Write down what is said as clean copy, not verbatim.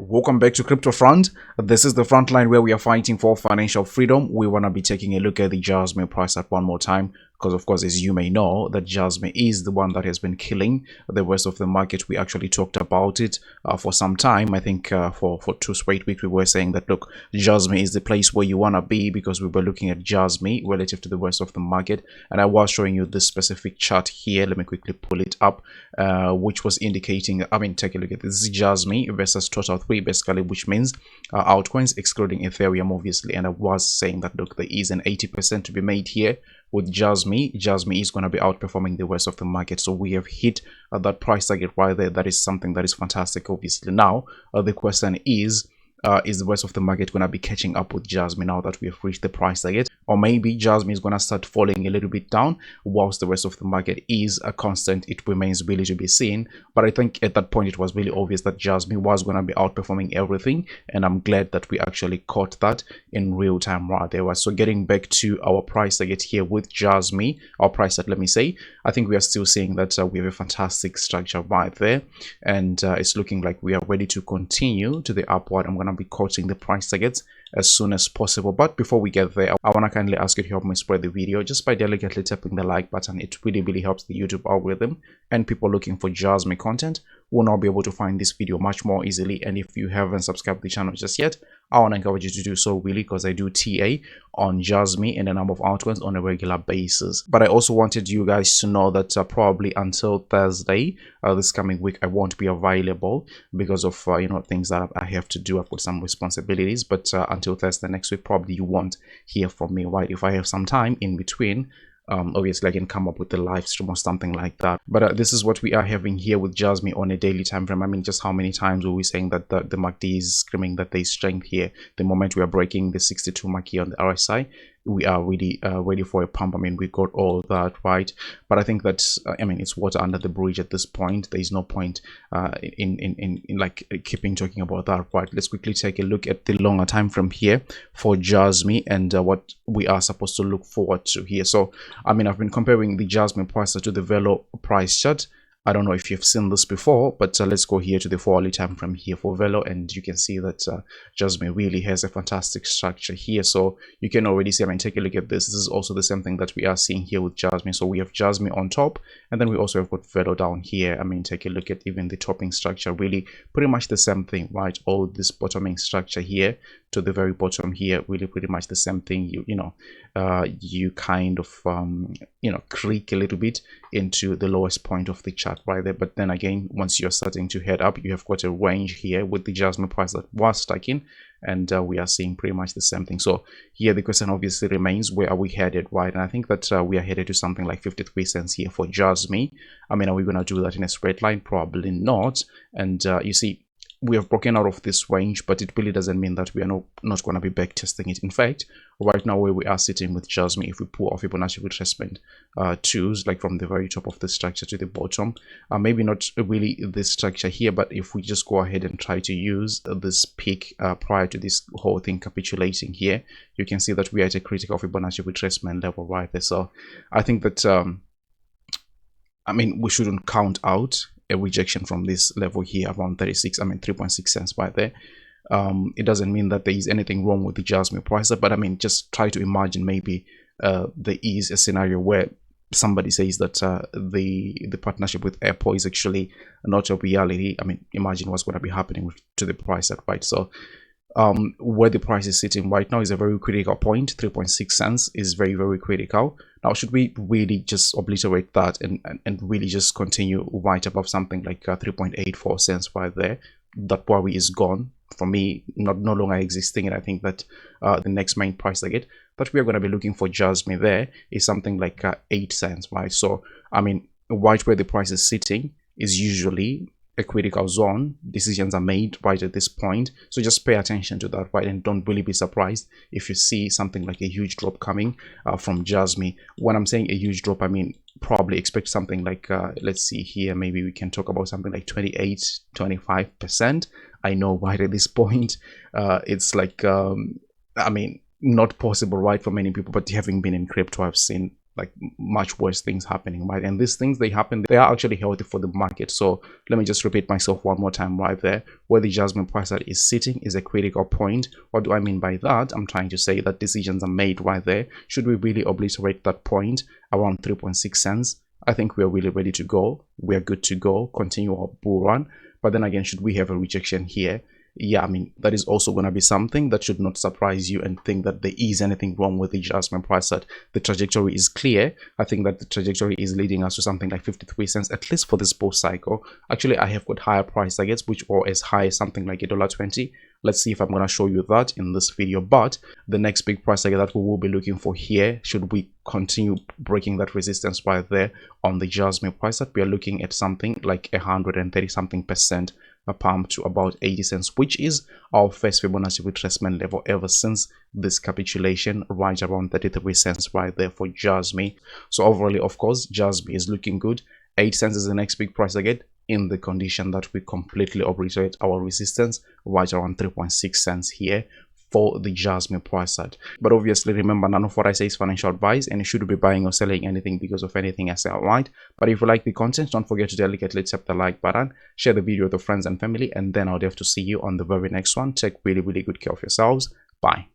Welcome back to Crypto Front. This is the front line where we are fighting for financial freedom. We want to be taking a look at the JASMY price at one more time because, of course, as you may know, that JASMY is the one that has been killing the rest of the market. We actually talked about it for some time. I think for 2 straight weeks we were saying that, look, JASMY is the place where you want to be because we were looking at JASMY relative to the rest of the market. And I was showing you this specific chart here. Let me quickly pull it up, which was indicating, take a look at this. This is JASMY versus total 3, basically, which means altcoins excluding Ethereum, obviously. And I was saying that, look, there is an 80% to be made here with JASMY. JASMY is going to be outperforming the rest of the market. So we have hit that price target right there. That is something that is fantastic, obviously. Now, the question is the rest of the market going to be catching up with JASMY now that we have reached the price target? Or maybe JASMY is going to start falling a little bit down whilst the rest of the market is a constant. It remains really to be seen. But I think at that point, it was really obvious that JASMY was going to be outperforming everything. And I'm glad that we actually caught that in real time right there. So getting back to our price target here with JASMY, our price target, let me say, I think we are still seeing that we have a fantastic structure right there. And it's looking like we are ready to continue to the upward. I'm going to be quoting the price targets as soon as possible. But before we get there, I want to kindly ask you to help me spread the video just by delicately tapping the like button. It really helps the YouTube algorithm, and people looking for JASMY content will now be able to find this video much more easily. And if you haven't subscribed to the channel just yet, I want to encourage you to do so, really, because I do TA on JASMY and a number of altcoins on a regular basis. But I also wanted you guys to know that probably until Thursday this coming week, I won't be available because of things that I have to do. I've got some responsibilities, but until Thursday next week, probably you won't hear from me, right? If I have some time in between, obviously I can come up with a live stream or something like that. But this is what we are having here with JASMY on a daily time frame. I mean, just how many times were we saying that the MACD is screaming that there is strength here? The moment we are breaking the 62 mark here on the RSI, we are really ready for a pump. I mean, we got all that right, but I think that it's water under the bridge at this point. There is no point in like keeping talking about that, right? Let's quickly take a look at the longer time frame here for JASMY and what we are supposed to look forward to here. So I've been comparing the JASMY price to the Velo price chart. I don't know if you've seen this before, but let's go here to the 4-hourly time frame here for Velo, and you can see that JASMY really has a fantastic structure here. So you can already see, take a look at this. This is also the same thing that we are seeing here with JASMY. So we have JASMY on top, and then we also have got Velo down here. Take a look at even the topping structure, really pretty much the same thing, right? All this bottoming structure here to the very bottom here, really pretty much the same thing. You kind of creak a little bit into the lowest point of the chart right there. But then again, once you're starting to head up, you have got a range here with the JASMY price that was stuck in, and we are seeing pretty much the same thing. So here the question obviously remains, where are we headed, right? And I think that we are headed to something like 53 cents here for JASMY. Are we going to do that in a straight line? Probably not. And you see, we have broken out of this range, but it really doesn't mean that we are not going to be back testing it. In fact, right now where we are sitting with JASMY, if we pull off Fibonacci retracement twos, like from the very top of the structure to the bottom, maybe not really this structure here, but if we just go ahead and try to use this peak prior to this whole thing capitulating here, you can see that we are at a critical Fibonacci retracement level right there. So I think that we shouldn't count out a rejection from this level here around 3.6 cents right there. It doesn't mean that there is anything wrong with the JASMY price, but just try to imagine maybe there is a scenario where somebody says that the partnership with Apple is actually not a reality. Imagine what's going to be happening to the price, right? So where the price is sitting right now is a very critical point. 3.6 cents is very critical. Now, should we really just obliterate that and really just continue right above something like 3.84 cents right there? That worry is gone for me, no longer existing. And I think that the next main price target that we are going to be looking for JASMY there is something like 8 cents, right? So right where the price is sitting is usually a critical zone. Decisions are made right at this point, so just pay attention to that, right? And don't really be surprised if you see something like a huge drop coming from JASMY. When I'm saying a huge drop, probably expect something like let's see here, maybe we can talk about something like 28-25%. I know right at this point it's like not possible, right, for many people, but having been in crypto, I've seen like much worse things happening, right? And these things, they are actually healthy for the market. So let me just repeat myself one more time right there. Where the Jasmine price that is sitting is a critical point. What do I mean by that? I'm trying to say that decisions are made right there. Should we really obliterate that point around 3.6 cents? I think we are really ready to go. We are good to go, continue our bull run. But then again, should we have a rejection here? Yeah, I mean, that is also going to be something that should not surprise you and think that there is anything wrong with the Jasmine price. That the trajectory is clear. I think that the trajectory is leading us to something like 53 cents, at least for this bull cycle. Actually, I have got higher price targets, which are as high as something like $1.20. Let's see if I'm going to show you that in this video. But the next big price target that we will be looking for here, should we continue breaking that resistance right there on the Jasmine price, that we are looking at something like 130 something percent a pump to about 80 cents, which is our first Fibonacci retracement level ever since this capitulation, right around 33 cents right there for JASMY. So overall, of course, JASMY is looking good. 8 cents is the next big price target in the condition that we completely obliterate our resistance right around 3.6 cents here for the JASMY price set. But obviously, remember, none of what I say is financial advice, and you shouldn't be buying or selling anything because of anything I say, alright? But if you like the content, don't forget to delicately tap the like button, share the video with your friends and family, and then I'll have to see you on the very next one. Take really, really good care of yourselves. Bye.